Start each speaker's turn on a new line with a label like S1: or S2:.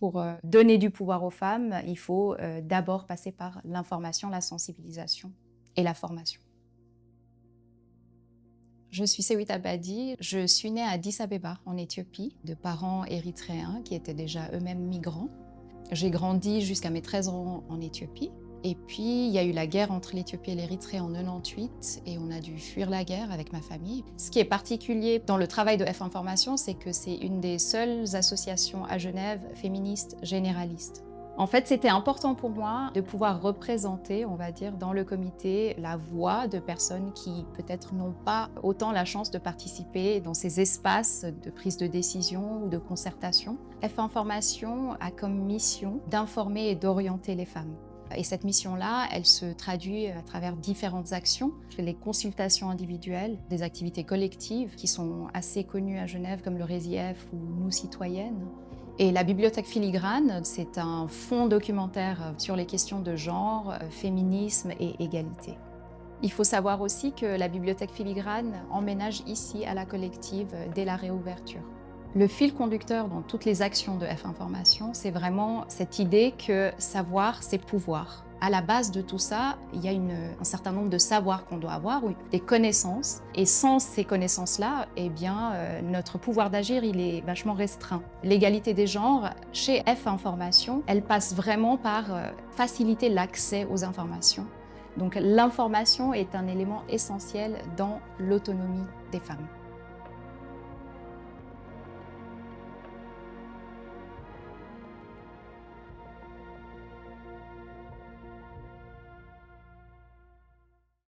S1: Pour donner du pouvoir aux femmes, il faut d'abord passer par l'information, la sensibilisation et la formation. Je suis Sewita Badi, je suis née à Addis Abeba, en Éthiopie, de parents érythréens qui étaient déjà eux-mêmes migrants. J'ai grandi jusqu'à mes 13 ans en Éthiopie. Et puis, il y a eu la guerre entre l'Éthiopie et l'Érythrée en 98 et on a dû fuir la guerre avec ma famille. Ce qui est particulier dans le travail de F Information, c'est que c'est une des seules associations à Genève féministes généralistes. En fait, c'était important pour moi de pouvoir représenter, on va dire, dans le comité, la voix de personnes qui peut-être n'ont pas autant la chance de participer dans ces espaces de prise de décision ou de concertation. F Information a comme mission d'informer et d'orienter les femmes. Et cette mission-là, elle se traduit à travers différentes actions. Les consultations individuelles, des activités collectives qui sont assez connues à Genève comme le RESIEF ou Nous Citoyennes. Et la Bibliothèque Filigrane, c'est un fonds documentaire sur les questions de genre, féminisme et égalité. Il faut savoir aussi que la Bibliothèque Filigrane emménage ici à la collective dès la réouverture. Le fil conducteur dans toutes les actions de F Information, c'est vraiment cette idée que savoir, c'est pouvoir. À la base de tout ça, il y a un certain nombre de savoirs qu'on doit avoir, ou des connaissances. Et sans ces connaissances-là, eh bien, notre pouvoir d'agir, il est vachement restreint. L'égalité des genres, chez F Information, elle passe vraiment par faciliter l'accès aux informations. Donc l'information est un élément essentiel dans l'autonomie des femmes.